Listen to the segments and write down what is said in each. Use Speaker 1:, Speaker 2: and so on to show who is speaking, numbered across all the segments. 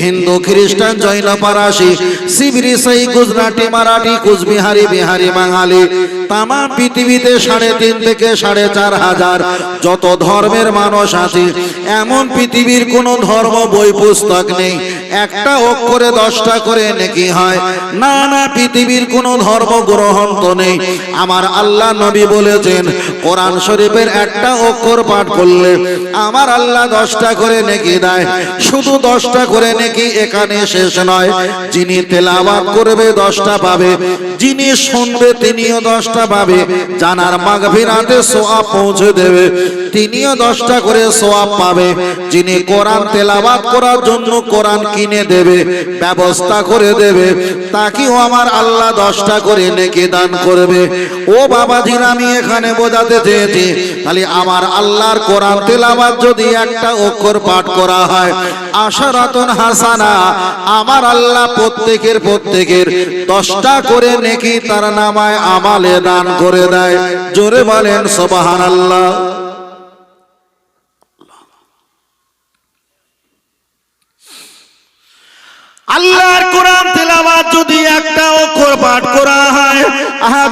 Speaker 1: হিন্দু খ্রিস্টান জৈন পারাসি সিবরি সাই গুজরাটি মারাঠি কুচবিহারি বিহারি বাঙালি তাম পৃথিবীতে 3.5 থেকে 4.5 হাজার যত ধর্মের মানুষ আছে, এমন পৃথিবীর কোন ধর্ম বই পুস্তক নেই একটা অক্ষরে 10টা করে নেকি হয়। না না, পৃথিবীর কোন ধর্ম গ্রন্থ নেই। আমার আল্লাহ নবী বলেছেন কোরআন শরীফের একটা অক্ষর পাঠ করলে আমার আল্লাহ 10টা করে নেকি দেয়। শুধু 10টা করে নেকি এখানে শেষ নয়, যিনি তেলাওয়াত করবে 10টা পাবে, যিনি শুনবে তিনিও 10টা পাবে, জানার মাগফিরাতে সওয়াব পৌঁছে দেবে তিনিও 10টা করে সওয়াব পাবে, যিনি কোরআন তেলাওয়াত করার জন্য কোরআন কিনে দেবে ব্যবস্থা করে দেবে তাকেও আমার আল্লাহ 10টা করে নেকি দান করবে। ও বাবাজিরা, আমি এখানে বোঝাতে চেয়েছি তাহলে আমার আল্লাহর কোরআন তেলাওয়াত যদি একটা অক্ষর পাঠ করা হয় আশারাতুন হাসানা, আমার আল্লাহ প্রত্যেকের 10টা করে নেকি তার নামায় আমালে দান করে দেয়। জোরে বলেন সুবহানাল্লাহ। আল্লাহর কোরআন তেলাওয়াত যদি একটা অক্ষর পাঠ করা হয়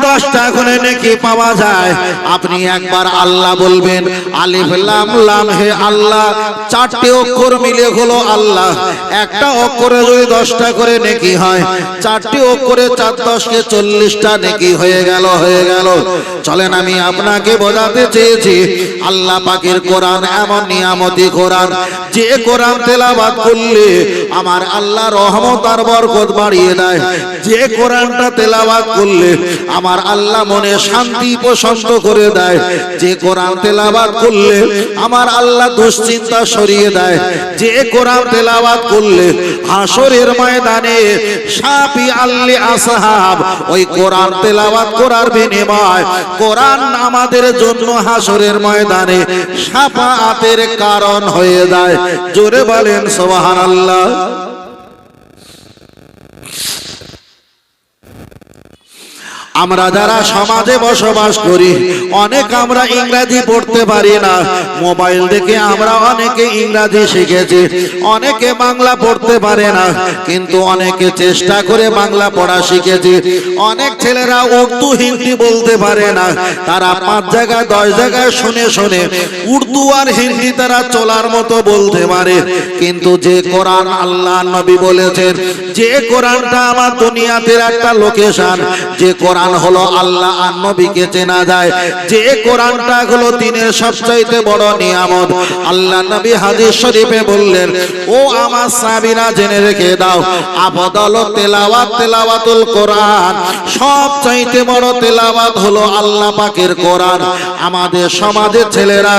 Speaker 1: 10টা করে নেকি পাওয়া যায়। আপনি একবার আল্লাহ বলবেন, আলিফ লাম লাম হে আল্লাহ, 4টে অক্ষর মিলে হলো আল্লাহ। একটা অক্ষরে যদি 10টা করে নেকি হয়, 4টে অক্ষরে 4 10 কে 40টা নেকি হয়ে গেল। চলেন আমি আপনাকে বোঝাতে চেয়েছি আল্লাহ পাকের কোরআন এমন নিয়ামতি কোরআন, যে কোরআন তেলাওয়াত করলে আমার আল্লাহ রহমত আর বরকত বাড়িয়ে দেয়। যে কোরআনটা তেলাওয়াত করলে আমার আল্লাহ মনে শান্তি প্রশান্ত করে দেয়। যে কোরআন তেলাওয়াত করলে আমার আল্লাহ দুশ্চিন্তা সরিয়ে দেয়। যে কোরআন তেলাওয়াত করলে হাসরের ময়দানে শাফি আল্লি আসহাব, ওই কোরআন তেলাওয়াত করার বিনিময় কোরআন আমাদের জন্য হাসরের ময়দানে শাফাআতের কারণ হয়ে যায়। জোরে বলেন সুবহানাল্লাহ। আমরা যারা সমাজে বসবাস করি অনেক আমরা ইংরেজি পড়তে পারি না, মোবাইল দেখে আমরা অনেকে ইংরেজি শিখেছি, অনেকে বাংলা পড়তে পারে না কিন্তু অনেকে চেষ্টা করে বাংলা পড়া শিখেছে। অনেক ছেলেরা উর্দু হিন্দি বলতে পারে না, তারা 5 জায়গায় 10 জায়গায় শুনে শুনে উর্দু আর হিন্দি তারা চলার মতো বলতে পারে। কিন্তু যে কোরআন আল্লাহ নবী বলেছেন, যে কোরআনটা আমার দুনিয়াতে একটা লোকেশন, যে কোরআন হলো আল্লাহ আর নবীকে চেনা যায়, যে কোরআনটা হলো দিনের সবচাইতে বড় নিয়ামত। আল্লাহ নবী হাদিস শরীফে বললেন, ও আমার সাহাবীরা জেনে রেখে দাও, আফদাল তেলাওয়াতুল কোরআন, সবচাইতে বড় তেলাওয়াত হলো আল্লাহ পাকের কোরআন। আমাদের সমাজের ছেলেরা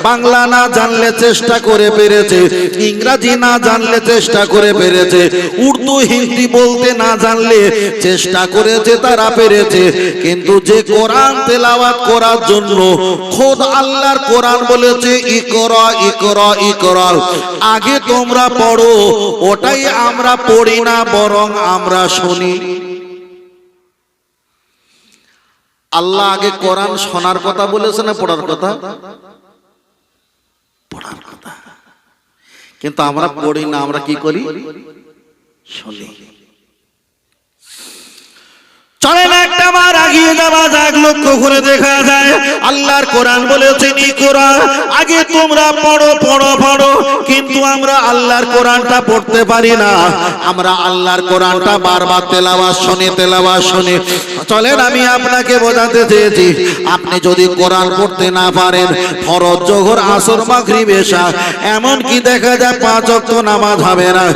Speaker 1: বাংলা না জানলে চেষ্টা করে পেরেছে, ইংরেজি না জানলে চেষ্টা করে পেরেছে, উর্দু হিন্দি বলতে না জানলে চেষ্টা করেছে, তারা পেরেছে। কিন্তু যে কোরআন তেলাওয়াত করার জন্য খোদ আল্লাহর কোরআন বলেছে ইকরা ইকরা ইকরা, আগে তোমরা পড়ো, ওটাই আমরা পড়ি না বরং আমরা শুনি। আল্লাহ আগে কোরআন শোনার কথা বলেছে না পড়ার কথা? পড়ার কথা। কিন্তু আমরা পড়ি না, আমরা কি করি? শুনি। চলেন একটা বার এগিয়ে যাওয়া যাক, লক্ষ্য করে দেখা যায় আল্লাহর কোরআন বলেছেন ইকরা, আগে তোমরা পড়ো পড়ো পড়ো, কিন্তু আমরা আল্লাহর কোরআনটা পড়তে পারি না, আমরা আল্লাহর কোরআনটা বারবার তেলাওয়াত শুনি। চলেন আমি আপনাকে বোঝাতে চেয়েছি, আপনি যদি কোরআন পড়তে না পারেন, ফরজ জোহর আসর মাগরিব এশা এমন কি দেখা যায় 5 ওয়াক্ত নামাজ হবে না।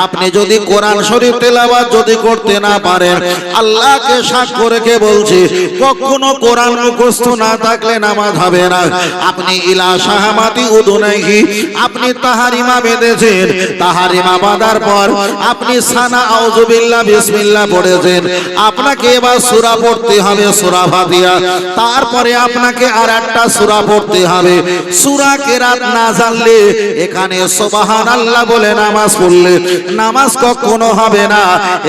Speaker 1: আপনি যদি কোরআন শরীফ তেলাওয়াত যদি করতে না পারেন, আল্লাহকে সাক্ষ্য রেখে বলছি, কখনো কোরআন মুখস্থ না থাকলে নামাজ হবে না। আপনি ইলা শাহামাতি উদুনাইহি, আপনি তাহারিমা বেঁধেছেন, তাহারিমা বাঁধার পর আপনি সানা আউযুবিল্লাহ বিসমিল্লাহ পড়েছেন, আপনাকে এবার সূরা পড়তে হবে, সূরা ফাতিহা। তারপরে আপনাকে আর একটা সূরা পড়তে হবে। সূরা কেরাত না জানলে এখানে সুবহানাল্লাহ বলে নামাজ পড়লে নামাজ কখনো হবে না।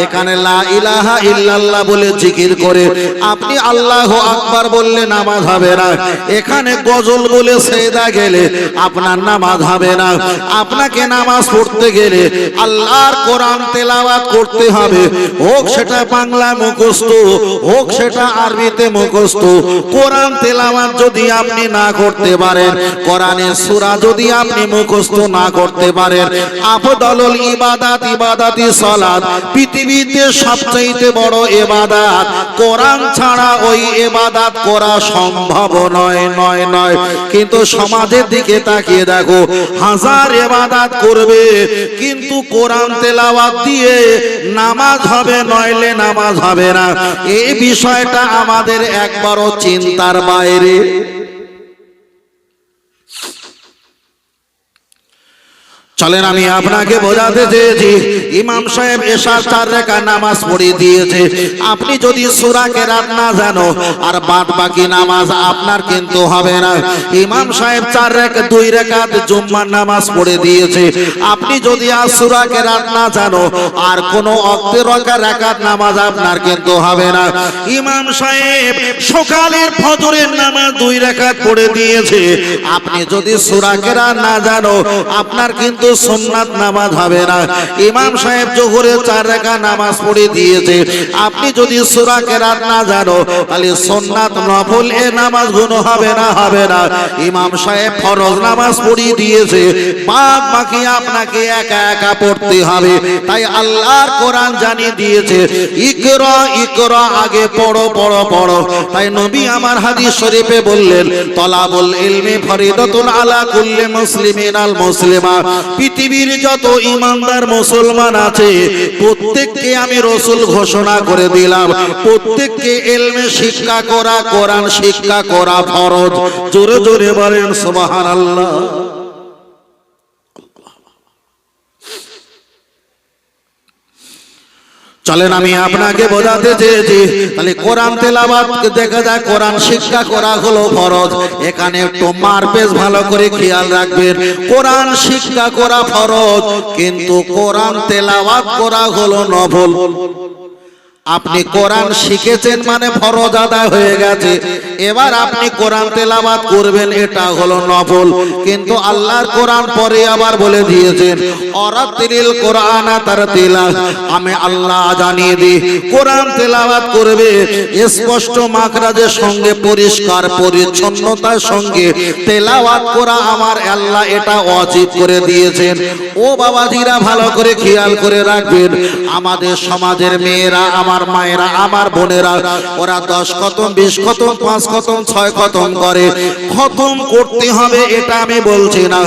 Speaker 1: এখানে লা ইলাহা ইল্লাল্লাহ বলে জিকির করে আপনি আল্লাহু আকবার বললে নামাজ হবে না, এখানে গজল বলে সেজদা গেলে আপনার নামাজ হবে না। আপনাকে নামাজ পড়তে গেলে আল্লাহর কোরআন তেলাওয়াত করতে হবে, হোক সেটা বাংলা মুখস্থ, হোক সেটা আরবিতে মুখস্থ। কোরআন তেলাওয়াত যদি আপনি না করতে পারেন, কোরআনের সূরা যদি আপনি মুখস্থ না করতে পারেন, আফদলুল ইবাদাত ইবাদাতি সালাত, পৃথিবীতে সবচেয়ে বড় ইবাদত, কোরআন ছাড়া ওই ইবাদত করা সম্ভব নয় নয় নয়। কিন্তু সমাজের দিকে তাকিয়ে দেখো, হাজার ইবাদত করবে কিন্তু কোরআন তেলাওয়াত দিয়ে নামাজ হবে নইলে নামাজ হবে না। এই বিষয়টা আমাদের একবারও চিন্তার বাইরে। চলেন আমি আপনাকে বোঝাতে চেয়েছি, ইমাম সাহেব এশার 4 রাকাত নামাজ পড়িয়ে দিয়েছে। আপনি যদি সূরা কেরাত না জানো আর বাদ বাকি নামাজ আপনার কিন্তু হবে না। ইমাম সাহেব 2 রাকাত জুম্মার নামাজ পড়ে দিয়েছে। আপনি যদি আর সূরা কেরাত না জানো আর কোনো ওয়াক্তে রাকাত নামাজ আপনার কিন্তু হবে না। ইমাম সাহেব সকালের ফজরের নামাজ 2 রাকাত পড়ে দিয়েছে। আপনি যদি সূরা কেরাত না জানো আপনার কিন্তু সুন্নাত নামাজ হবে না। ইমাম সাহেব জোহরে 4 রাকাত নামাজ পড়ে দিয়েছে। আপনি যদি সূরা কেরাত না জানো তাহলে সুন্নাত নফল এ নামাজ গুলো হবে না হবে না। ইমাম সাহেব ফরজ নামাজ পড়িয়ে দিয়েছে, বাদ বাকি আপনাকে একা একা পড়তে হবে। তাই আল্লাহর কোরআন জানিয়ে দিয়েছে, ইকরা ইকরা, আগে পড়ো পড়ো পড়ো। তাই নবী আমার হাদিস শরীফে বললেন, তলাবুল ইলমি ফরিদাতুন আলা কুল্লি মুসলিমিন আল মুসলিমা। পৃথিবীর যত ইমানদার মুসলমান আছে প্রত্যেককে আমি রাসূল ঘোষণা করে দিলাম, প্রত্যেককে ইলমে শিক্ষা করা, কোরআন শিক্ষা করা ফরজ। জোরে জোরে বলেন সুবহানাল্লাহ। চলেন আমি আপনাকে বোঝাতে চেয়েছি, তাহলে কোরআন তেলাওয়াত দেখা যায়, কোরআন শিক্ষা করা হলো ফরজ। এখানে একটু মারপেজ ভালো করে খেয়াল রাখবেন, কোরআন শিক্ষা করা ফরজ কিন্তু কোরআন তেলাওয়াত করা হলো নফল। আপনি কোরআন শিখেছেন মানে ফরজ আদায় হয়ে গেছে, এবার আপনি কোরআন তেলাওয়াত করবেন, এটা হলো নফল। কিন্তু আল্লাহর কোরআন পরে আবার বলে দিয়েছেন, অরাতিল কোরআনা তারতিলা। আমি আল্লাহ জানিয়ে দিই, কোরআন তেলাওয়াত করবে স্পষ্ট মাখরাজের সঙ্গে, পরিষ্কার পরিচ্ছন্নতার সঙ্গে তেলাওয়াত করা আমার আল্লাহ এটা ওয়াজিব করে দিয়েছেন। ও বাবাজিরা ভালো করে খেয়াল করে রাখবেন, আমাদের সমাজের মেয়েরা, আমার মায়েরা, আমার বোনেরা, ওরা 10 খতম 20 খতম 5 খতম 6 খতম করে। খতম করতে হবে এটা আমি বলছি না,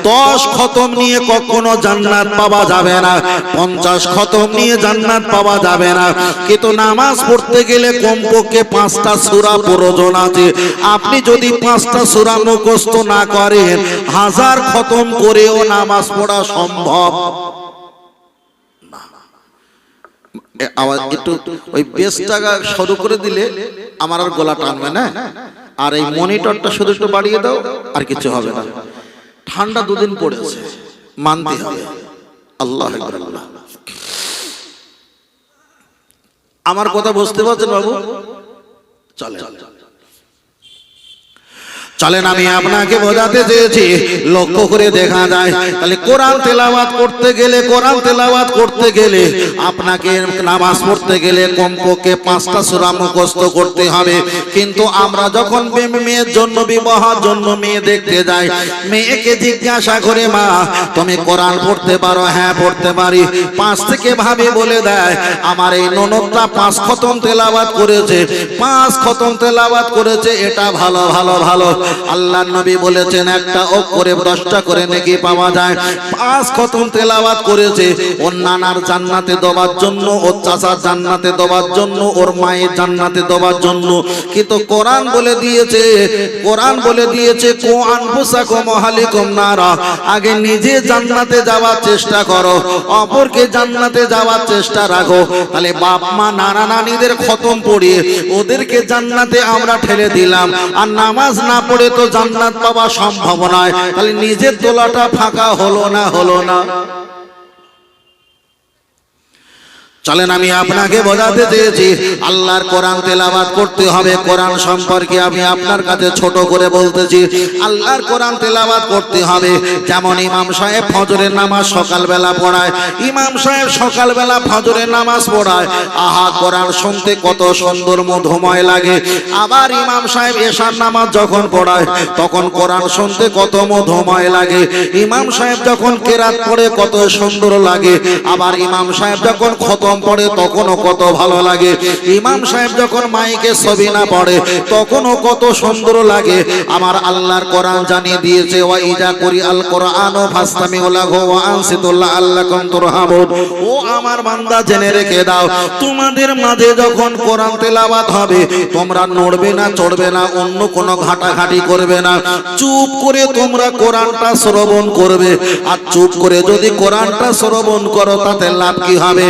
Speaker 1: 10 খতম নিয়ে কখনো জান্নাত পাওয়া যাবে না, 50 খতম নিয়ে জান্নাত পাওয়া যাবে না। কিন্তু নামাজ পড়তে গেলে কমপক্ষে 5টা সূরা প্রয়োজন আছে। আপনি যদি 5টা সূরা মুখস্থ না করেন, 1000 খতম করেও নামাজ পড়া সম্ভব। আওয়াজ একটু ওই বেসটাকে শুরু করে দিলে আমার আর গলা টানবে না। আর এই মনিটরটা শুধু একটু বাড়িয়ে দাও, আর কিছু হবে না। ঠান্ডা 2 দিন পড়েছে, মানতে হবে। আল্লাহ আকবার। আল্লাহ, আমার কথা বুঝতে পারছেন বাবু? চলে চলেন আমি আপনাকে বোঝাতে চেয়েছি, লক্ষ্য করে দেখা যায় তাহলে কোরআন তেলাওয়াত করতে গেলে, কোরআন তেলাওয়াত করতে গেলে আপনাকে নামাজ পড়তে গেলে কমপক্ষে 5টা সূরা মুখস্থ করতে হবে। কিন্তু আমরা যখন মেয়ের জন্য, বিবাহের জন্য মেয়ে দেখতে যাই, মেয়েকে জিজ্ঞাসা করে, মা তুমি কোরআন পড়তে পারো? হ্যাঁ পড়তে পারি। 5 থেকে ভাবে বলে দেয়, আমার এই ননদটা 5 খতম তেলাওয়াত করেছে, 5 খতম তেলাওয়াত করেছে, এটা ভালো ভালো ভালো। আল্লাহর নবী বলেছেন একটা অক্ষরে 10টা করে নেকি পাওয়া যায়। 5 খতম তেলাওয়াত করেছে, ওর নানার জান্নাতে দেওয়ার জন্য, ওর চাচার জান্নাতে দেওয়ার জন্য, ওর মায়ের জান্নাতে দেওয়ার জন্য। কিন্তু কোরআন বলে দিয়েছে, কোরআন বলে দিয়েছে, কো আনফুসাকুম ওয়াহলিকুম নারা, আগে নিজে জান্নাতে যাওয়ার চেষ্টা করো, অপরকে জান্নাতে যাওয়ার চেষ্টা রাখো। তাহলে বাপ মা নানা নানিদের খতম পড়িয়ে ওদেরকে জান্নাতে আমরা ঠেলে দিলাম, আর নামাজ না পড়ে তো জান্নাত পাওয়া সম্ভব নয়। তাহলে নিজের তোলাটা ফাঁকা হলো না, হলো না। চলেন আমি আপনাকে বোঝাতে চেয়েছি আল্লাহর কোরআন তেলাওয়াত করতে হবে। কোরআন সম্পর্কে আমি আপনার কাছে ছোট করে বলতেছি, আল্লাহর কোরআন তেলাওয়াত করতে হবে। যেমন ইমাম সাহেব ফজরের নামাজ সকালবেলা পড়ায়, ইমাম সাহেব সকালবেলা ফজরের নামাজ পড়ায়, আহা কোরআন শুনতে কত সুন্দর মধুময় লাগে। আবার ইমাম সাহেব এশার নামাজ যখন পড়ায় তখন কোরআন শুনতে কত মধুময় লাগে। ইমাম সাহেব যখন কেরাত পড়ে কত সুন্দর লাগে। আবার ইমাম সাহেব যখন খতম পড়ে তখনও কত ভালো লাগে। ইমাম সাহেব যখন মাইকে সবিনা পড়ে তখনও কত সুন্দর লাগে। আমার আল্লাহর কোরআন জানিয়ে দিয়েছে, ওয়া ইজা কুরি আল কোরআন ফাসতামিউ লাহু ওয়া আনসিতু লাআল্লাকুম তুরহামুন। ও আমার বান্দা জেনে রেখে দাও, তোমাদের মাঝে যখন কোরআন তেলাওয়াত হবে তোমরা নড়বে না, চড়বে না, অন্য কোনো ঘাটাঘাটি করবে না, চুপ করে তোমরা কোরআনটা শ্রবণ করবে। আর চুপ করে যদি কোরআনটা শ্রবণ করো তাতে লাভ কি হবে?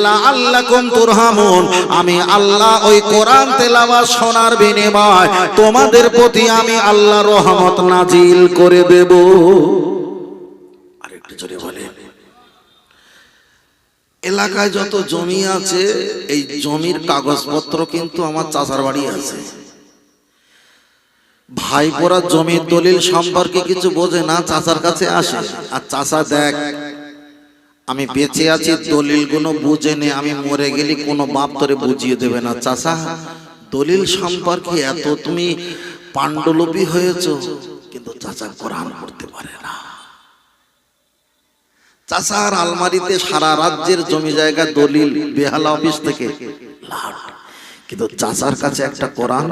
Speaker 1: লাআল্লাকুম তুরহামুন, আমি আল্লাহ ওই কোরআন তেলাওয়াত শোনার বিনিময় তোমাদের প্রতি আমি আল্লাহ রহমত নাজিল করে দেব। আরেকটু জোরে বলেন। এলাকায় যত জমি আছে এই জমির কাগজপত্র কিন্তু আমার চাচার বাড়ি আছে। ভাইপোরা জমির দলিল সম্পর্কে কিছু বোঝে না, চাচার কাছে আসে। আর চাচা দেখ আমি বেঁচে আছি, দলিলগুলো বুঝে নে, আমি মরে গেলে কোনো বাপ তোরে বুঝিয়ে দেবে না। চাচা দলিল সম্পর্কে এত তুমি পাণ্ডুলিপি হয়েছো, কিন্তু চাচা কোরআন পড়তে পারে না। চাচার আলমারিতে সারা রাজ্যের জমি জায়গা দলিল বেহালা অফিস থেকে লাট, কিন্তু চাচার কাছে একটা কোরআন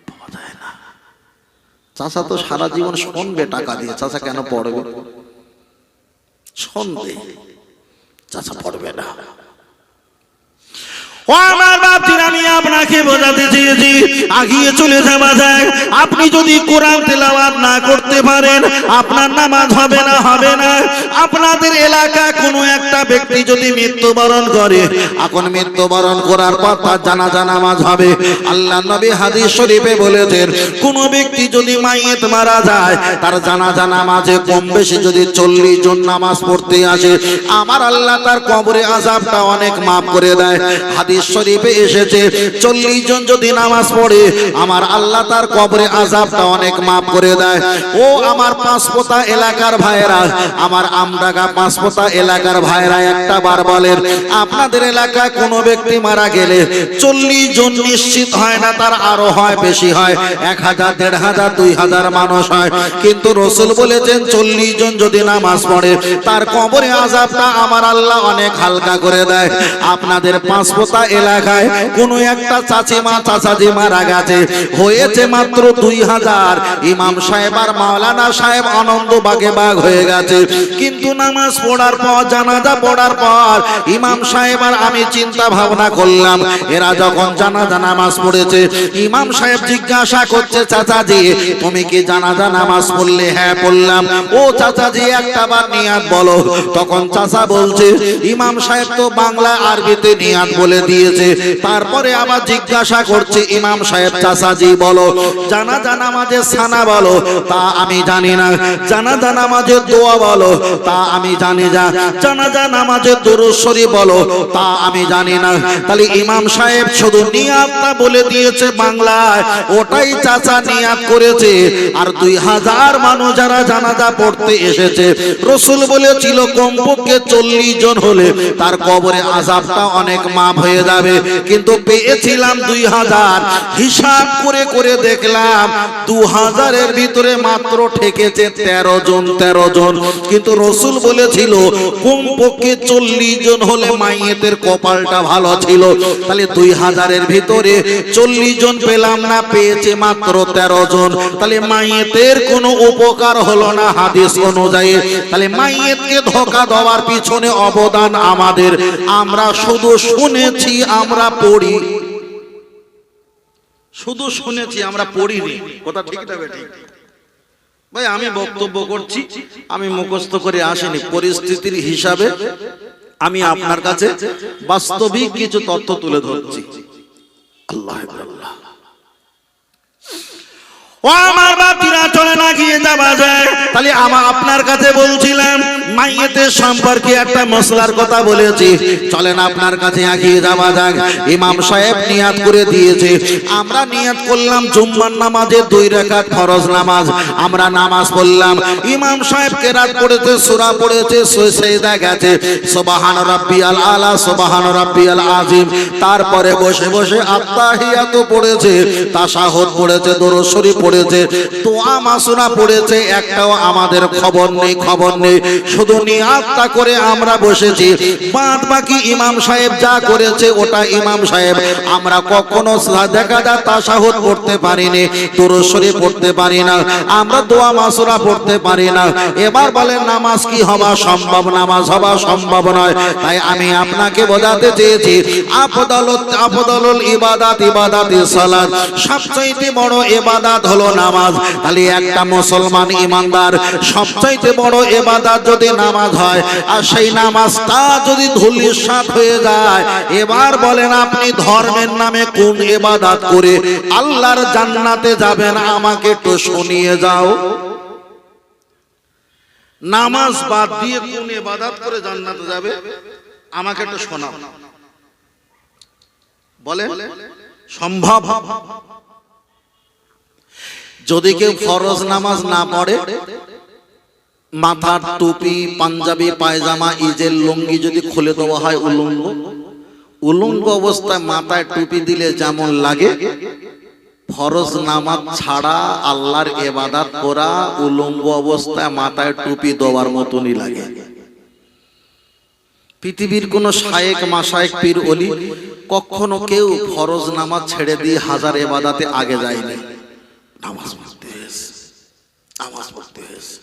Speaker 1: পাওয়া যায় না। চাচা তো সারা জীবন শুনবে টাকা দিয়ে, চাচা কেন পড়বে? শুনবে, চাচা পড়বে না। ও আমার বাপজিরা, আমি আপনাকে বোঝাতে চেয়েছি আগিয়ে চলে যাওয়া যায়। আপনি যদি কোরআন তেলাওয়াত না করতে পারেন আপনার নামাজ হবে না, হবে না। আপনাদের এলাকা কোনো একটা ব্যক্তি যদি মৃত্যুবরণ করে, এখন মৃত্যুবরণ করার পর তার জানাজা নামাজ হবে। আল্লাহ নবী হাদিস শরীফে বলেছেন, কোন ব্যক্তি যদি মাইয়িত মারা যায় তার জানাজা নামাজে কম বেশি যদি 40 জন নামাজ পড়তে আসে, আমার আল্লাহ তার কবরে আযাবটা অনেক মাফ করে দেয়। হাদিস শরীফে এসেছে 40 জন যদি নামাজ পড়ে আমার আল্লাহ তার কবরে আযাবটা অনেক মাফ করে দেয়। ও আমার পাঁচপোতা এলাকার ভাইরা, আমার আমডাঙ্গা পাঁচপোতা এলাকার ভাইরা, একটা বার বলেন আপনাদের এলাকায় কোনো ব্যক্তি মারা গেলে 40 জন নিশ্চিত হয় না, তার আরো হয়, বেশি হয়, 1000, 1500, 2000 মানুষ হয়। কিন্তু রাসূল বলেছেন 40 জন যদি নামাজ পড়ে তার কবরে আযাবটা আমার আল্লাহ অনেক হালকা করে দেয়। আপনাদের পাঁচপোতা এলাকায় কোন একটা চাচিমা চাচাজি মারা গেছে, হয়েছে মাত্র 2000। ইমাম সাহেব আর মাওলানা সাহেব আনন্দ বাগে বাগ হয়ে গেছে। কিন্তু নামাজ পড়ার পর, জানাজা পড়ার পর ইমাম সাহেব আর আমি চিন্তা ভাবনা করলাম, এরা যখন জানাজা নামাজ পড়েছে ইমাম সাহেব জিজ্ঞাসা করছে, চাচাজি তুমি কি জানাজা নামাজ পড়লে? হ্যাঁ পড়লাম। ও চাচাজি একটা বার নিয়াত বলো। তখন চাচা বলছে, ইমাম সাহেব তো বাংলা আরবিতে নিয়াত বলে দিয়েছে। তারপরে আবার জিজ্ঞাসা করছে, ইমাম সাহেব চাচাজি বলো জানাজা নামাজের সানা বলো, তা আমি জানি না। জানাজা নামাজের দোয়া বলো, তা আমি জানি না। জানাজা নামাজের দরুদ শরীফ বলো, তা আমি জানি না। তাহলে ইমাম সাহেব শুধু নিয়াতটা বলে দিয়েছে বাংলায়, ওটাই চাচা নিয়াত করেছে। আর 2000 মানুষ যারা জানাজা পড়তে এসেছে, রাসূল বলেছিল কমপক্ষে 40 জন হলে তার কবরে আযাবটা অনেক মাফ হয়ে যাবে। কিন্তু পেয়েছিলাম 2000। হিসাব করে করে দেখলাম 2000 এর ভিতরে মাত্র ঠেকেছে 13 জন, 13 জন। কিন্তু রাসূল বলেছিল কমপক্ষে 40 জন হলে মাইয়েতের কপালটা ভালো ছিল। তাহলে 2000 এর ভিতরে 40 জন পেলাম না, পেয়েছে মাত্র 13 জন। তাহলে মাইয়েতের কোনো উপকার হলো না হাদিস অনুযায়ী। তাহলে মাইয়েতকে ধোঁকা দেওয়ার পিছনে অবদান আমাদের। আমরা শুধু শুনেছি, আমরা পড়ি, শুধু শুনেছি, আমরা পড়িনি। কথা ঠিক না বেঠিক? ভাই আমি বক্তব্য করছি, আমি মুখস্থ করে আসিনি। পরিস্থিতির হিসাবে আমি আপনার কাছে বাস্তবিক কিছু তথ্য তুলে ধরছি। আল্লাহ আল্লাহ। ও আমার বাপিরা, চলে না গিয়ে যাওয়া যায়। তাহলে আপনার কাছে বলছিলাম মাইয়েতের সম্পর্কে একটা মশলার কথা বলেছি, চলেন আপনার কাছে এগিয়ে যাওয়া যাক। ইমাম সাহেব নিয়াত করে দিয়েছে, আমরা নিয়াত করলাম জুম্মার নামাজে 2 রাকাত ফরজ নামাজ, আমরা নামাজ পড়লাম। ইমাম সাহেব কেরাত পড়েছে, সূরা পড়েছে, সিজদা গেছে, সুবহান রাব্বিয়াল আলা সুবহান রাব্বিয়াল আযীম। তারপরে বসে বসে আত্তাহিয়াত পড়েছে, তাশাহুদ পড়েছে, দরুদ শরীফ পড়েছে, দোয়া মাসুরা পড়েছে, একটাও আমাদের খবর নেই। শুধু নিয়াতটা করে আমরা বসেছি। বাদ বাকি ইমাম সাহেব যা করেছে ওটা ইমাম সাহেব, আমরা কখনো দেখা যায় তাশাহুদ পড়তে পারিনি, দরুদ শরীফ পড়তে পারি না, আমরা দোয়া মাসুরা পড়তে পারি না। এবার বলেন নামাজ কি হওয়া সম্ভব? নামাজ হওয়া সম্ভব নয়। তাই আমি আপনাকে বোঝাতে চেয়েছি আফদালুল ইবাদাতি সালাত, সবচাইতে বড় ইবাদত হলো নামাজ। তাহলে একটা মুসলমান ইমানদার সবচাইতে বড় ইবাদত যদি নামাজ হয়, আর সেই নামাজটা যদি ধূলিসাৎ হয়ে যায়, এবার বলেন আপনি ধর্মের নামে কোন ইবাদত করে আল্লাহর জান্নাতে যাবেন? আমাকে একটু শুনিয়ে যাও। নামাজ বাদ দিয়ে কোন ইবাদত করে জান্নাতে যাবে? আমাকে একটু শোনাও, বলে সম্ভব? যদি কেউ ফরজ নামাজ না পড়ে, মাথার টুপি, পাঞ্জাবি, পায়জামা, ইজের লুঙ্গি যদি খুলে দেওয়া হয়, উলঙ্গ অবস্থায় মাথায় টুপি দিলে যেমন লাগে, ফরজ নামাজ ছাড়া আল্লাহর ইবাদত করা উলঙ্গ অবস্থায় মাথায় টুপি দেওয়ার মতনই লাগে। পৃথিবীর কোন শায়েখ মাশায়েখ পীর ওলি কখনো কেউ ফরজ নামাজ ছেড়ে দিয়ে হাজার ইবাদতে আগে যায়নি। নামাজ পড়তে হয়েছে।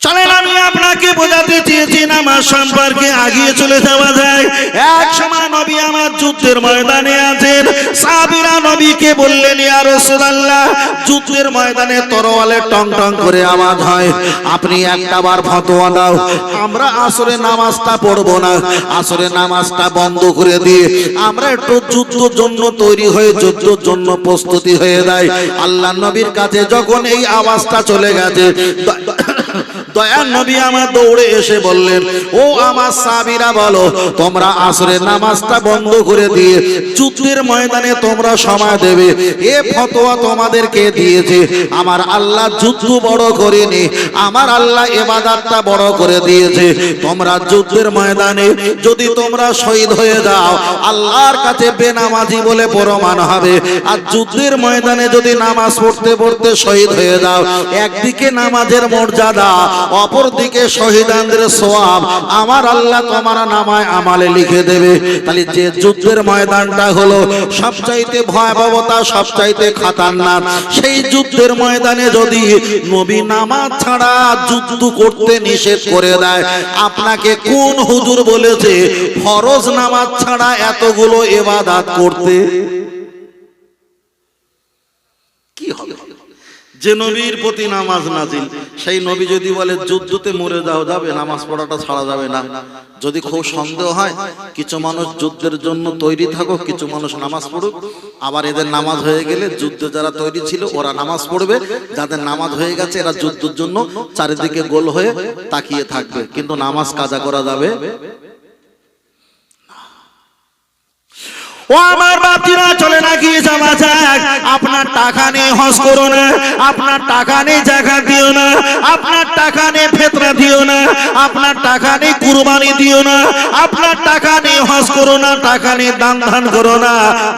Speaker 1: চলেন আমি আপনাকে বোঝাতে চেয়েছি নামাজ সম্পর্কে, আগিয়ে চলে যাওয়া যায়। এক সময় নবী আমার যুদ্ধের ময়দানে আছেন, সাহাবীরা নবীকে বললেন, ইয়া রাসূলুল্লাহ, যুদ্ধের ময়দানে তরোয়ালে টং টং করে আওয়াজ হয়, আপনি একটাবার ফতোয়া দাও, আমরা আসরের নামাজটা পড়বো না, আসরের নামাজটা বন্ধ করে দিয়ে আমরা একটু যুদ্ধের জন্য তৈরি হয়ে যুদ্ধের জন্য প্রস্তুতি হয়ে যায়। আল্লাহ নবীর কাছে যখন এই আওয়াজটা চলে গেছে, দয়ার নবী আমার দৌড়ে এসে বললেন, ও আমার সাহাবীরা, বলো তোমরা আসরের নামাজটা বন্ধ করে দিয়ে যুদ্ধের ময়দানে তোমরা সময় দেবে। এ ফতোয়া তোমাদেরকে দিয়েছে আমার আল্লাহ, যুদ্ধ বড় করেনি, আমার আল্লাহ ইবাদতটা বড় করে দিয়েছে। তোমরা যুদ্ধের ময়দানে যদি তোমরা শহীদ হয়ে যাও, আল্লাহর কাছে বেনামাজি বলে প্রমাণ হবে। আর যুদ্ধের ময়দানে যদি নামাজ পড়তে পড়তে শহীদ হয়ে যাও, একদিকে নামাজের মর্যাদা, অপরদিকে শহীদানদের সওয়াব আমার আল্লাহ তোমার নামায় আমালে লিখে দেবে। তাহলে যে যুদ্ধের ময়দানটা হলো সবচাইতে ভয়াবহতা, সবচাইতে খতরনাক, সেই যুদ্ধের ময়দানে যদি নবী নামাজ ছাড়া যুদ্ধ করতে নিষেধ করে দেয়, আপনাকে কোন হুজুর বলেছে ফরজ নামাজ ছাড়া এতগুলো ইবাদত করতে? কি হবে? যে নবীর প্রতি নামাজ নাজিল, সেই নবী যদি বলে যুদ্ধতে মরে যাবে, নামাজ পড়াটা ছাড়া যাবে না। যদি খুব সন্দেহ হয়, কিছু মানুষ যুদ্ধের জন্য তৈরি থাকুক, কিছু মানুষ নামাজ পড়ুক, আবার এদের নামাজ হয়ে গেলে যুদ্ধে যারা তৈরি ছিল ওরা নামাজ পড়বে, যাদের নামাজ হয়ে গেছে এরা যুদ্ধের জন্য চারিদিকে গোল হয়ে তাকিয়ে থাকবে, কিন্তু নামাজ কাজা করা যাবে। ও আমার বাপজিরা, চলে না গিয়ে যাওয়া যাক। আপনার টাকা নিয়ে হজ করো না, আপনার টাকা নিয়ে যাকাত দিও না, আপনার টাকা নিয়ে ফিতরা দিও না, আপনার টাকা নিয়ে কুরবানি দিও না, আপনার টাকা নিয়ে হজ করো না, টাকা নিয়ে দান ধান করো না।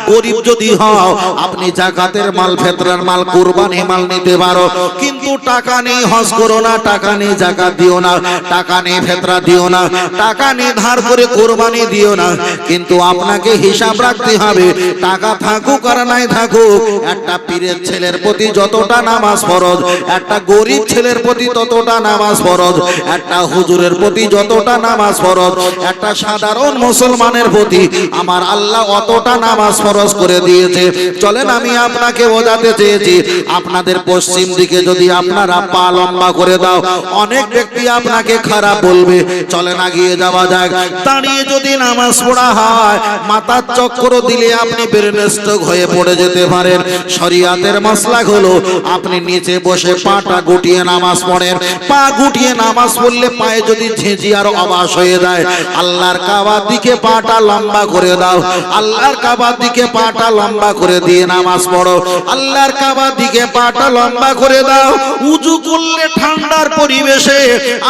Speaker 1: গরিব যদি হও, আপনি যাকাতের মাল, ফিতরার মাল, কুরবানি মাল নিতে পারো, কিন্তু টাকা নিয়ে হজ করো না, টাকা নিয়ে যাকাত দিও না, টাকা নিয়ে ফিতরা দিও না, টাকা নিয়ে ধার করে কুরবানি দিও না। কিন্তু আপনাকে হিসাব রাখতে হবে, টাকা থাকুক আর নাই থাকুক, একটা পীরের ছেলের প্রতি যতটা নামাজ ফরজ, একটা গরিব ছেলের প্রতি ততটা নামাজ ফরজ, একটা হুজুরের প্রতি যতটা নামাজ ফরজ, একটা সাধারণ মুসলমানের প্রতি আমার আল্লাহ অতটা নামাজ ফরজ করে দিয়েছে। চলেন আমি আপনাকে বোঝাতে চেয়েছি, আপনাদের পশ্চিম দিকে যদি আপনারা পা লম্বা করে দাও, অনেক ব্যক্তি আপনাকে খারাপ বলবে। চলেন এগিয়ে যাওয়া যাক। দাঁড়িয়ে যদি নামাজ পড়া হয়, মাথার চক্কর করে দিলে আপনি ব্রেনস্ট্রোক হয়ে পড়ে যেতে পারেন। শরিয়াতের মাসলা হলো আপনি নিচে বসে পাটা গুটিয়ে নামাজ পড়েন। পা গুটিয়ে নামাজ পড়লে পায়ে যদি ঝিঁঝিয়ার আওয়াজ হয়ে যায়, আল্লাহর কাবার দিকে পাটা লম্বা করে দাও, আল্লাহর কাবার দিকে পাটা লম্বা করে দিয়ে নামাজ পড়ো। আল্লাহর কাবার দিকে পাটা লম্বা করে দাও। উজু করলে ঠান্ডার পরিবেশে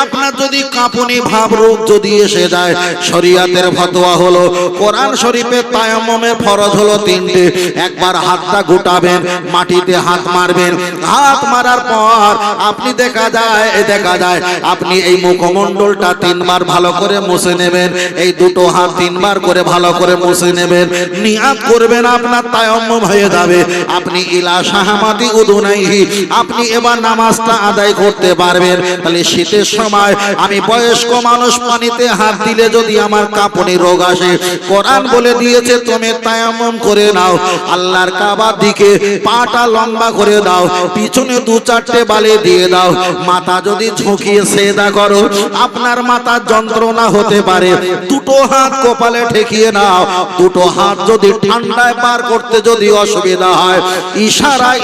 Speaker 1: আপনার যদি কাঁপুনি ভাব রোগ যদি এসে যায়, শরিয়াতের ফতোয়া হলো কোরআন শরীফের তায়াম্মুমের ফরজ হলো তিনটে। একবার হাতটা গুটাবেন, মাটিতে হাত মারবেন, হাত মারার পর আপনি দেখা যায় আপনি এই মুখমণ্ডলটা তিনবার ভালো করে মুছে নেবেন, এই দুটো হাত তিনবার করে ভালো করে মুছে নেবেন, নিয়াত করবেন আপনার তায়াম্মুম হয়ে যাবে। আপনি ইলা শাহামাতি উদুনাইহি আপনি এবার নামাজটা আদায় করতে পারবেন। তাহলে শীতের সময় আমি বয়স্ক মানুষ পানিতে হাত দিলে যদি আমার কাঁপুনি রোগ আসে, কোরআন বলে দিয়েছে তুমি তায়াম্মুম করে নাও, আল্লাহর কাবার দিকে পাটা লম্বা করে দাও, পিছনে দু চারটে বালি দিয়ে দাও, মাথা যদি ঝুঁকিয়ে সেজদা করো আপনার মাথার যন্ত্রণা হতে পারে, দুটো হাত কপালে ঠেকিয়ে নাও, দুটো হাত যদি ঠান্ডায় পার করতে যদি অসুবিধা হয়, ইশারায়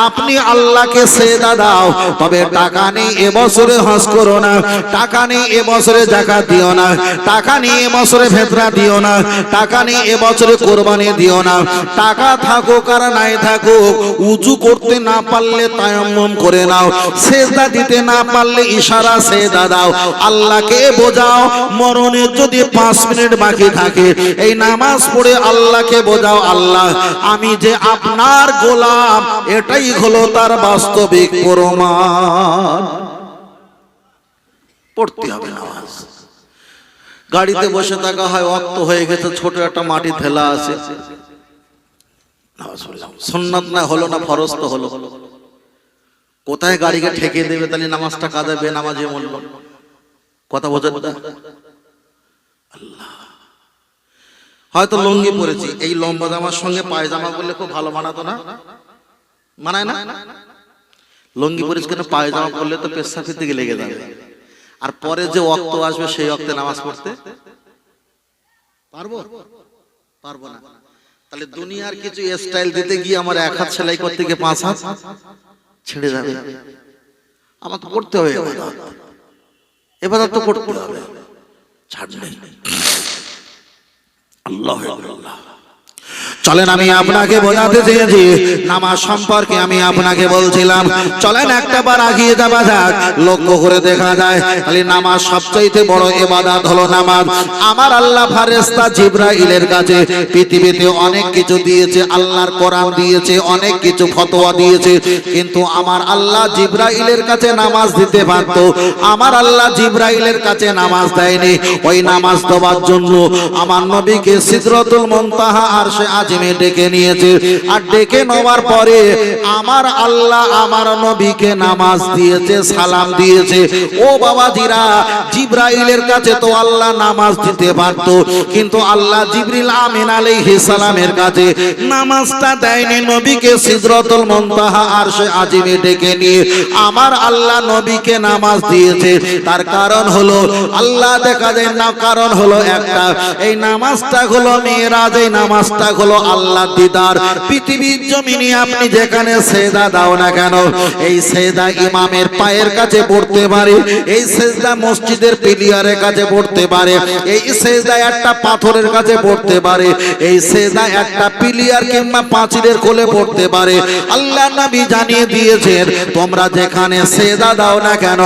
Speaker 1: আপনি আল্লাহকে সেজদা দাও। তবে টাকা নেই এবছরে হজ করো না, টাকা নেই এবছরে যাকাত দিও না, টাকা নেই এবছরে ফিতরা দিও না, টাকা নেই এবছরে কোরবানি দিও না, টাকা থাকুক আর নাই থাকুক, উজু করতে না পারলে তায়াম্মুম করে নাও, সেজদা দিতে না পারলে ইশারা সেজদা দাও, আল্লাহকে বোঝাও। মরণের যদি 5 মিনিট বাকি থাকে এই নামাজ পড়ে আল্লাহকে বোঝাও, আল্লাহ আমি যে আপনার গোলাম, এটাই হলো তার বাস্তবিক প্রমাণ। পড়তে হবে নামাজ। গাড়িতে বসে থাকা হয়, ওয়াক্ত হয়ে গেছে, ছোট একটা মাটি ঠেলা আছে, সুন্নাত না হলো না ফরজ তো হলো, কোথায় গাড়িকে ঠেকে দেবে তাহলে নামাজটা কাজে বেনামাজি মূল্য। কথা বোঝেন না? আল্লাহ হয়তো লুঙ্গি পরেছি, এই লম্বা জামার সঙ্গে পায়জামা বললে খুব ভালো মানাতো না, মানায় না? লুঙ্গি পরেছি কেন, পায়জামা পরলে তো পেশাব থেকে লেগে যাবে, আর পরে যে ওয়াক্ত আসবে সেই ওয়াক্তে নামাজ পড়তে পারবো না। তাহলে দুনিয়ার কিছু স্টাইল দিতে গিয়ে আমার 1 হাত সেলাই করতে গিয়ে 5 হাত ছেড়ে যাবে। আমাকে করতে হবে, এবাদত তো করতে হবে, ছাড় নেই। আল্লাহু আকবার। চলেন আমি আপনাকে বোঝাতে চেয়েছি নামাজ সম্পর্কে, আমি আপনাকে বলছিলাম চলেন একটা বার আগিয়ে যাওয়া যাক। লক্ষ্য করে দেখা যায় খালি নামাজ সবচাইতে বড় ইবাদত হলো নামাজ। আমার আল্লাহ ফেরেশতা জিবরাইলের কাছে পৃথিবীতে অনেক কিছু দিয়েছে, আল্লাহর কোরআন দিয়েছে, অনেক কিছু ফতোয়া দিয়েছে, কিন্তু আমার আল্লাহ জিবরাইলের কাছে নামাজ দিতে পারত, আমার আল্লাহ জিবরাইলের কাছে নামাজ দেয়নি। ওই নামাজ দেওয়ার জন্য আমার নবীকে সিদরাতুল মুনতাহা আরশে আজিমে ডেকে নিয়েছে, আর ডেকে নেওয়ার পরে আমার আল্লাহ আমার নবীকে নামাজ দিয়েছে, সালাম দিয়েছে। ও বাবাজিরা, জিবরাইলের কাছে তো আল্লাহ নামাজ দিতে পারত, কিন্তু আল্লাহ জিবরিল আমিন আলাইহিস সালামের কাছে নামাজটা দেয়নি। নবীকে সিদরাতুল মুনতাহা আরশে আজিমে ডেকে নিয়ে আমার আল্লাহ নবীকে নামাজ দিয়েছে। তার কারণ হলো আল্লাহ দেখা যায় না, কারণ হলো একটা, এই নামাজটা হলো মেরাজ, এই নামাজটা হলো আল্লাহ দিদার। পৃথিবীর জমিনে আপনি যেখানে সেজদা দাও না কেন, এই সেজদা ইমামের পায়ের কাছে পড়তে পারে, এই সেজদা মসজিদের পিলিয়ারের কাছে পড়তে পারে, এই সেজদা একটা পাথরের কাছে পড়তে পারে, এই সেজদা একটা পিলিয়ার কিংবা পাঁচিলের কোলে পড়তে পারে। আল্লাহ নবী জানিয়ে দিয়েছেন তোমরা যেখানে সেজদা দাও না কেন,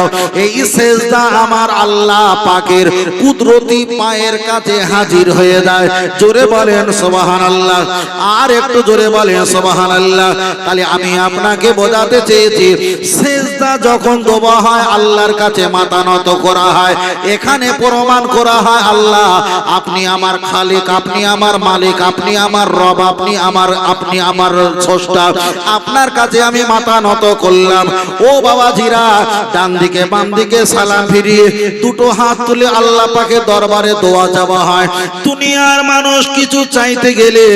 Speaker 1: এই সেজদা আমার আল্লাহ পাকের কুদরতি পায়ের কাছে হাজির হয়ে যায়। জোরে বলেন সুবহানাল্লাহ, আর একটু জোরে বলেন সুবহানাল্লাহ। তাহলে আমি আপনাকে বোঝাতে চেয়েছি সিজদা যখন দেওয়া হয় আল্লাহর কাছে মাথা নত করা হয়, এখানে প্রমাণ করা হয় আল্লাহ আপনি আমার খালিক, আপনি আমার মালিক, আপনি আমার রব, আপনি আমার স্রষ্টা, আপনার কাছে আমি মাথা নত করলাম। ও বাবাজিরা, ডান দিকে বাম দিকে সালাম ফিরিয়ে দুটো হাত তুলে আল্লাহ পাকের দরবারে দোয়া চাওয়া হয়। দুনিয়ার মানুষ কিছু চাইতে গেলে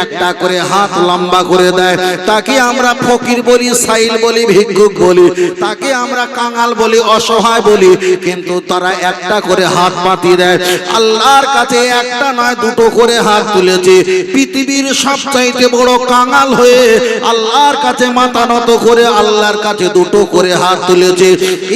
Speaker 1: একটা করে হাত লম্বা করে দেয়, তাকে আমরা ফকির বলি, সাইল বলি, ভিক্ষুক বলি, তাকে আমরা কাঙাল বলি, অসহায় বলি, কিন্তু তারা একটা করে হাত পাতি দেয়। আল্লাহর কাছে একটা নয় দুটো করে হাত তুলেছে। পৃথিবীর সবচাইতে বড় কাঙাল হয়ে আল্লাহর কাছে মাথা নত করে আল্লাহর কাছে দুটো করে হাত তুলেছে।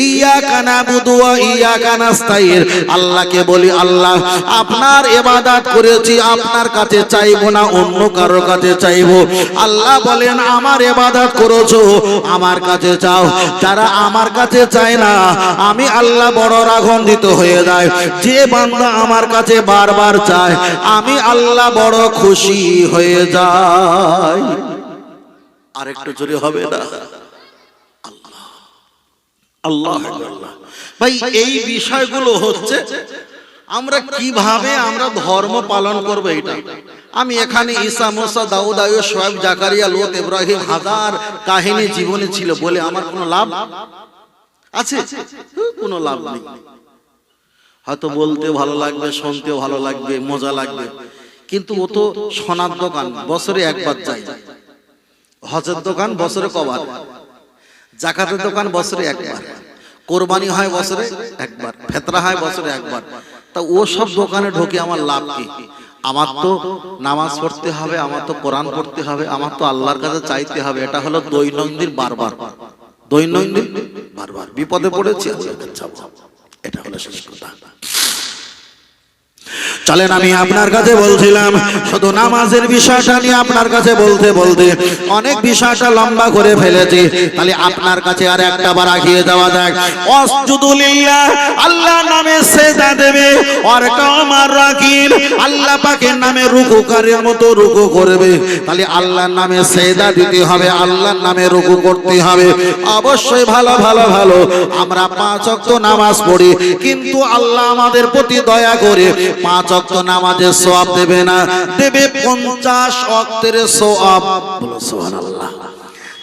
Speaker 1: ইয়াকা নাবুদু ওয়া ইয়াকা নাস্তাইন। আল্লাহকে বলি, আল্লাহ আপনার ইবাদত করেছি, আপনার কাছে চাইবো না, অন্য কারোর কাছে চাইবো। আল্লাহ বলেন, আমার ইবাদত করেছো, আমার কাছে চাও। যারা আমার কাছে চায় না, আমি আল্লাহ বড় রাগান্বিত হয়ে যায়। যে বান্দা আমার কাছে বারবার চায়, আমি আল্লাহ বড় খুশি হয়ে যাই। আর একটু জোরে হবে না? আল্লাহ আল্লাহ আল্লাহ। ভাই, এই বিষয়গুলো হচ্ছে আমরা কিভাবে আমরা ধর্ম পালন করবো। এটা আমি এখানে ঈসা, মুসা, দাউদ, আইয়ুব, শোয়েব, জাকারিয়া, লূত, ইব্রাহিম হাজার কাহিনী জীবনে ছিল বলে আমার কোনো লাভ আছে? কোনো লাভ নেই। হয়তো বলতে ভালো লাগবে, শুনতেও ভালো লাগবে, মজা লাগবে, কিন্তু ও তো সোনার দোকান বছরে একবার যায়, হজের দোকান বছরে কবার, জাকাতের দোকান বছরে একবার, কোরবানি হয় বছরে একবার, ফেতরা হয় বছরে একবার। তা ও সব দোকানে ঢোকে আমার লাভ কি? আমার তো নামাজ পড়তে হবে, আমার তো কোরআন পড়তে হবে, আমার তো আল্লাহর কাছে চাইতে হবে। এটা হলো দৈনন্দিন বারবার, দৈনন্দিন বারবার বিপদে পড়েছি, এটা হলো শেষ কথা। চলেন, আমি আপনার কাছে বলছিলাম শুধু নামাজের বিষয়টা নিয়ে আপনার কাছে বলতে বলতে অনেক বিষয়টা লম্বা করে ফেলেছি। তাহলে আপনার কাছে আর একটা বার আগিয়ে যাওয়া যাক। ওয়াসজুদু লিল্লাহ, আল্লাহর নামে সিজদা দেবে। ওয়ারকাউমার রাকিন, আল্লাহ পাকের নামে রুকুকারীর মতো রুকু করবে। তাহলে আল্লাহর নামে সিজদা দিতে হবে, আল্লাহর নামে রুকু করতে হবে। অবশ্যই ভালো ভালো ভালো আমরা 5 ওয়াক্ত নামাজ পড়ি, কিন্তু আল্লাহ আমাদের প্রতি দয়া করে 5 ওয়াক্ত নামাজের সওয়াব দেবে না, দেবে 50 ওয়াক্তের সওয়াব। বলো সুবহানাল্লাহ।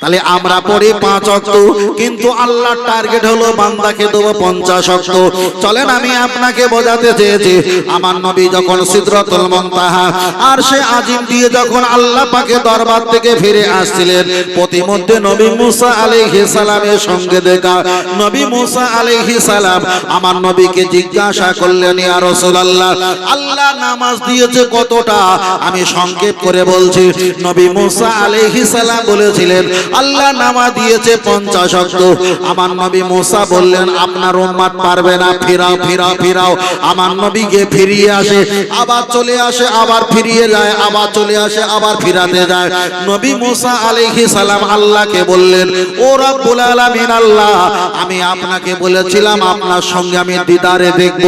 Speaker 1: তাহলে আমরা পড়ি 5 ওয়াক্ত, কিন্তু আল্লাহর টার্গেট হলো বান্দাকে দেব 50 ওয়াক্ত। চলেন, আমি আপনাকে বোঝাতে চেয়েছি, আমার নবী যখন সিদরাতুল মুনতাহা আর সে আজিম দিয়ে যখন আল্লাহ পাকের দরবার থেকে ফিরে আসছিলেন, প্রতিমধ্যে নবী মুসা আলাইহিস সালামের সঙ্গে দেখা। নবী মুসা আলাইহিস সালাম আমার নবীকে জিজ্ঞাসা করলেন, ইয়া রাসূলুল্লাহ, আল্লাহ নামাজ দিয়েছে কতটা? আমি সংক্ষেপ করে বলছি। নবী মুসা আলাইহিস সালাম বলেছিলেন, আল্লাহ নামাজ দিয়েছে 50 ওয়াক্ত। আমার নবী মুসা বললেন, আপনার উম্মত পারবে না, ফিরাও ফিরাও ফিরাও। আমার নবীকে ফিরিয়ে আসে, আবার চলে আসে, আবার ফিরিয়ে যায়, আবার চলে আসে, আবার ফিরাতে যায়। নবী মুসা আলাইহিস সালাম আল্লাহকে বললেন, ও রব্বুল আলামিন, আল্লাহ আমি আপনাকে বলেছিলাম আপনার সঙ্গে আমি দিদারে দেখব,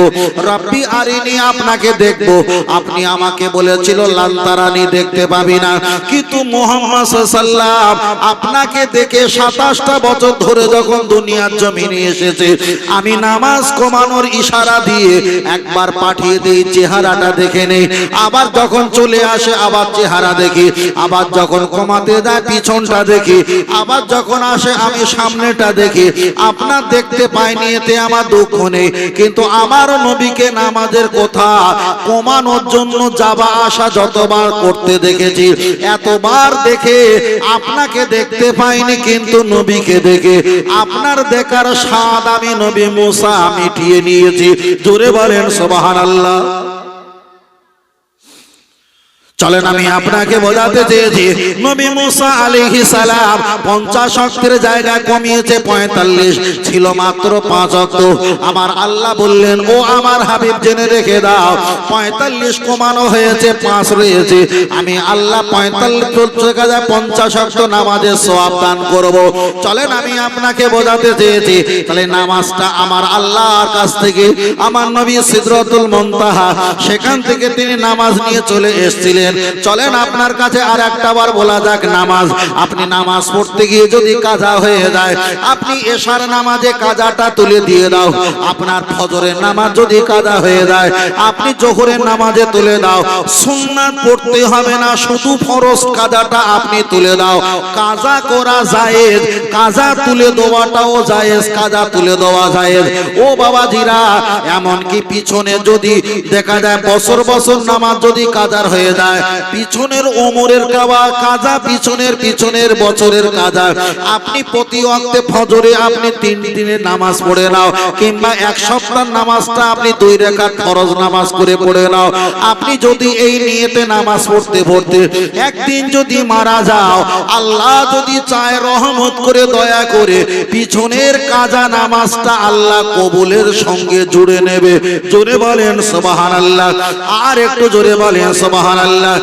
Speaker 1: রব্বি আরিনি, আপনাকে দেখব। আপনি আমাকে বলেছিল লান্তারানি, দেখতে পাবি না, কিন্তু মুহাম্মদ সাল্লাল্লাহু আপনাকে দেখে 27টা বছর ধরে যখন দুনিয়ার জমিনে এসেছে, আমি নামাজ কমানোর ইশারা দিয়ে একবার পাঠিয়ে দেই, চেহারাটা দেখে নেই। আবার যখন চলে আসে আবার চেহারা দেখি, আবার যখন কমাতে যায় পিছনটা দেখি, আবার যখন আসে আমি সামনেটা দেখি। আপনার দেখতে পাইনি, এতে আমার দুঃখ নেই, কিন্তু আমার নবীকে নামাজের কথা কমানোর জন্য যাবা আসা যতবার করতে দেখেছি, এতবার দেখে আপনাকে দেখতে পাইনি, কিন্তু নবীকে দেখে আপনার দেখার স্বাদ আমি নবী মুসা মিটিয়ে নিয়েছি। জোরে বলেন সুবহানাল্লাহ। চলেন, আমি আপনাকে বোঝাতে চেয়েছি, নবী মুসা আলাইহিস সালাম 50 ওয়াক্তের জায়গায় কমিয়েছে 45, ছিল মাত্র 5 ওয়াক্ত। আমার আল্লাহ বললেন, ও আমার হাবিব জেনে রেখে দাও, 45 কমানো হয়েছে, 5 রয়েছে। আমি আল্লাহ 45 জায়গায় 50 ওয়াক্ত নামাজের সওয়াব দান করব। চলেন, আমি আপনাকে বোঝাতে চেয়েছি, তাহলে নামাজটা আমার আল্লাহর কাছ থেকে আমার নবী সিদরাতুল মুনতাহা, সেখান থেকে তিনি নামাজ নিয়ে চলে এসেছিলেন। চলেন, আপনার কাছে আর একটা বার বলা যাক, নামাজ আপনি নামাজ পড়তে গিয়ে যদি কাজা হয়ে যায়, আপনি এশার নামাজে কাজাটা তুলে দিয়ে দাও। আপনার ফজরের নামাজ যদি কাজা হয়ে যায়, আপনি জোহরের নামাজে তুলে দাও। সুন্নাত পড়তে হবে না, শুধু ফরজ কাজাটা আপনি তুলে দাও। কাজা করা জায়েজ, কাজা তুলে দেওয়াটাও জায়েজ, কাজা তুলে দেওয়া জায়েজ। ও বাবাজিরা, এমন কি পিছনে যদি দেখা যায় বছর বছর নামাজ যদি কাজার হয়ে যায়, যায়, পিছনের ওমরের কাজা, পিছনের বছরের কাজা। আপনি প্রতি ওয়াক্তে ফজরে আপনি 3 দিনের নামাজ পড়ে নাও, কিংবা এক সপ্তাহ নামাজটা আপনি 2 রাকাত ফরজ নামাজ করে পড়ে নাও। আপনি যদি এই নিয়তে নামাজ পড়তে পড়তে একদিন যদি মারা যাও, আল্লাহ যদি চায় রহমত করে দয়া করে পিছনের কাজা নামাজটা আল্লাহ কবুলের সঙ্গে জুড়ে নেবে। জোরে বলেন সুবহানাল্লাহ, আর একটু জোরে বলেন সুবহানাল্লাহ।